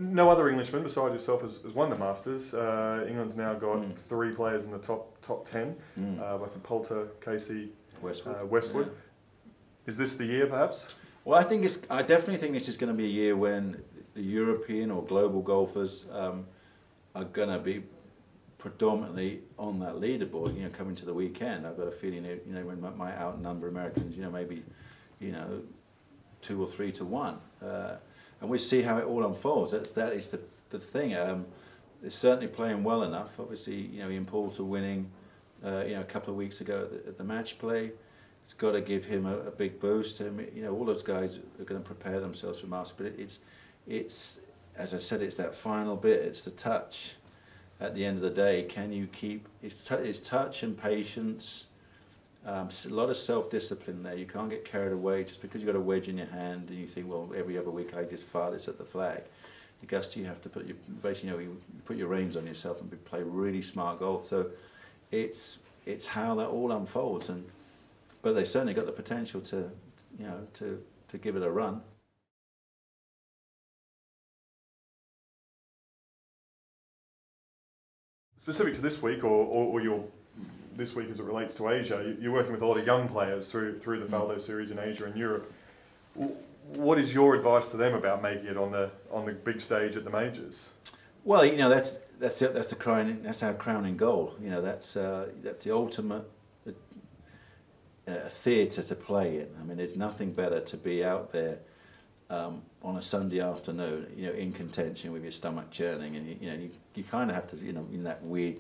No other Englishman besides yourself has won the Masters. England's now got three players in the top 10, both in Poulter, Casey, Westwood. Yeah. Is this the year, perhaps? Well, I definitely think this is going to be a year when the European or global golfers are going to be predominantly on that leaderboard. You know, coming to the weekend, I've got a feeling when might outnumber Americans. Maybe 2 or 3 to 1, and we see how it all unfolds. That is the thing. They're certainly playing well enough. Obviously, Ian Poulter winning, a couple of weeks ago at the match play. It's got to give him a big boost. All those guys are going to prepare themselves for Masters, but it's as I said, it's that final bit. It's the touch. At the end of the day, can you keep? It's touch and patience. A lot of self-discipline there. You can't get carried away just because you've got a wedge in your hand and you think, well, every other week I just fire this at the flag. Augusta, you have to put you put your reins on yourself and play really smart golf. So it's how that all unfolds, but they certainly got the potential to give it a run. Specific to this week, or your this week as it relates to Asia, you're working with a lot of young players through the Faldo series in Asia and Europe. What is your advice to them about making it on the big stage at the majors? Well, that's our crowning goal. That's the ultimate theatre to play in. I mean, there's nothing better to be out there on a Sunday afternoon, in contention with your stomach churning, and you kind of have to, in that weird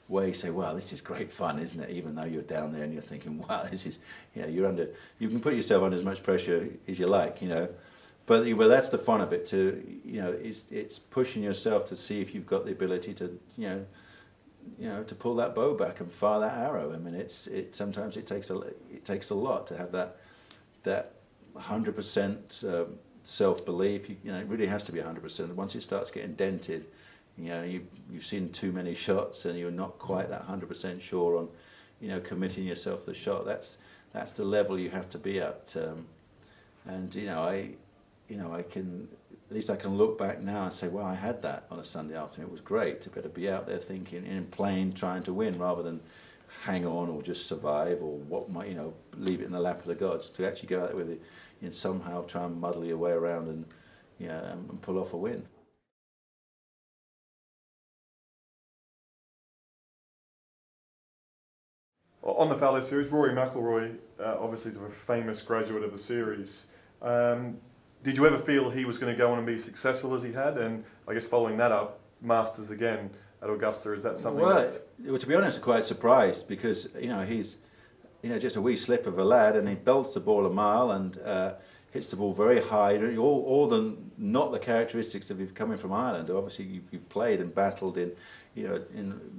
way, say, "Wow, this is great fun, isn't it?" Even though you're down there and you're thinking, "Wow, this is," you can put yourself under as much pressure as you like, But that's the fun of it. It's pushing yourself to see if you've got the ability to, to pull that bow back and fire that arrow. I mean, sometimes it takes a lot to have that 100% self-belief. It really has to be 100%. Once it starts getting dented, you've seen too many shots and you're not quite that 100% sure on, committing yourself to the shot. That's the level you have to be at. I can, at least I can look back now and say, well, I had that on a Sunday afternoon. It was great to be able to be out there thinking and playing, trying to win, rather than hang on or just survive or leave it in the lap of the gods. To actually go out there with it and somehow try and muddle your way around and pull off a win. On the Faldo series, Rory McIlroy obviously is a famous graduate of the series. Did you ever feel he was going to go on and be successful as he had? And I guess following that up, Masters again at Augusta, is that something? Well, to be honest, I'm quite surprised because he's just a wee slip of a lad, and he belts the ball a mile and hits the ball very high. Not the characteristics of you coming from Ireland. Obviously, you've played and battled in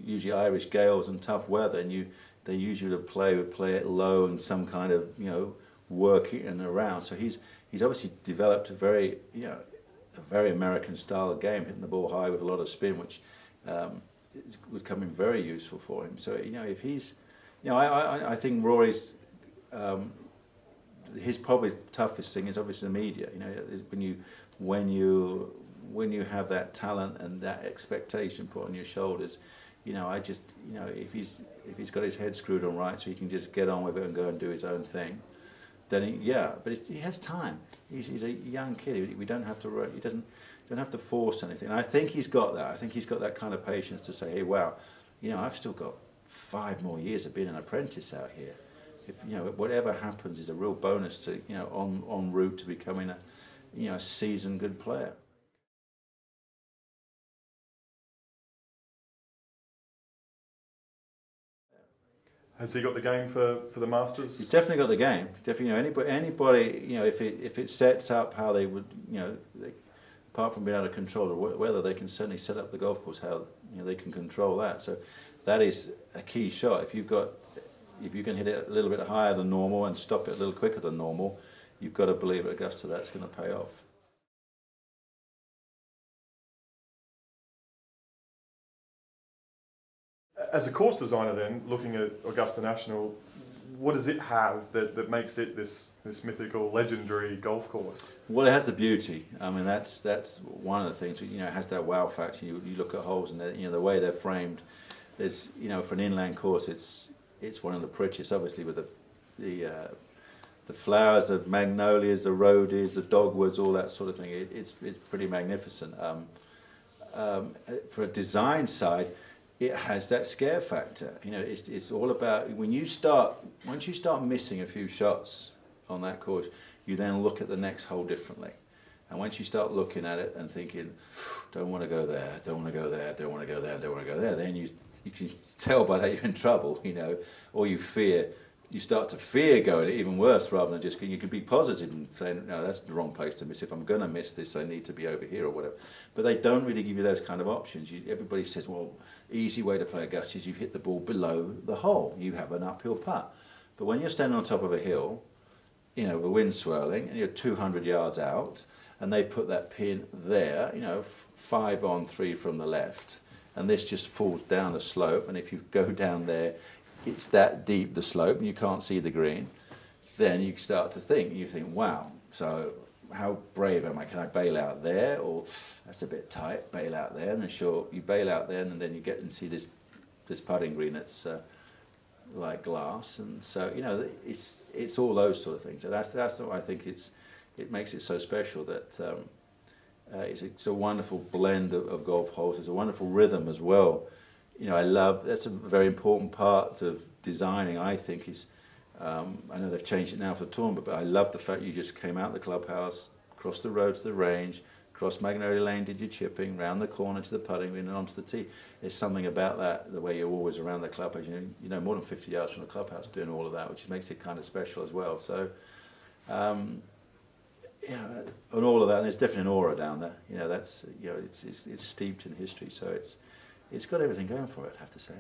usually Irish gales and tough weather, and they usually play it low and some kind of work it and around. So he's obviously developed a very American style of game, hitting the ball high with a lot of spin, which is becoming very useful for him. So if he's, I think Rory's his probably toughest thing is obviously the media. When you have that talent and that expectation put on your shoulders, if he's got his head screwed on right, so he can just get on with it and go and do his own thing, then but he has time. He's a young kid. He don't have to force anything. And I think he's got that. I think he's got that kind of patience to say, hey, wow, I've still got 5 more years of being an apprentice out here. If whatever happens is a real bonus to en route to becoming a seasoned good player. Has he got the game for the Masters? He's definitely got the game. Definitely, anybody, if it sets up how they would, apart from being able to control the weather, they can certainly set up the golf course how they can control that. So that is a key shot. If you can hit it a little bit higher than normal and stop it a little quicker than normal, you've got to believe at Augusta that's going to pay off. As a course designer then, looking at Augusta National, what does it have that makes it this mythical, legendary golf course? Well, it has the beauty. I mean, that's one of the things. You know, it has that wow factor. You look at holes and you know the way they're framed. There's, you know, for an inland course, it's one of the prettiest. Obviously, with the flowers, the magnolias, the rhodies, the dogwoods, all that sort of thing. It's pretty magnificent. For a design side, it has that scare factor. You know, it's all about once you start missing a few shots on that course, you then look at the next hole differently. And once you start looking at it and thinking, don't want to go there, don't want to go there, don't want to go there, don't want to go there, then you can tell by that you're in trouble, you know, or you start to fear going even worse rather than just, you can be positive and saying, no, that's the wrong place to miss. If I'm going to miss this, I need to be over here or whatever. But they don't really give you those kind of options. Everybody says, well, easy way to play a gut is you hit the ball below the hole. You have an uphill putt. But when you're standing on top of a hill, you know, the wind swirling, and you're 200 yards out, and they've put that pin there, you know, 5 on 3 from the left, and this just falls down the slope, and if you go down there, it's that deep, the slope, and you can't see the green, then you start to think, wow, so how brave am I? Can I bail out there? Or that's a bit tight, bail out there, and then sure, you bail out there, and then you get and see this putting green that's like glass, and so, you know, it's all those sort of things. So that's what I think it makes it so special, that it's a wonderful blend of golf holes. It's a wonderful rhythm as well. You know, that's a very important part of designing, I think, is, I know they've changed it now for the tournament, but I love the fact you just came out the clubhouse, crossed the road to the range, crossed Magnolia Lane, did your chipping, round the corner to the putting green and onto the tee. There's something about that, the way you're always around the clubhouse. You know more than 50 yards from the clubhouse doing all of that, which makes it kind of special as well. So, yeah, and all of that, and there's definitely an aura down there. You know, that's, you know, it's steeped in history, so it's got everything going for it, I have to say.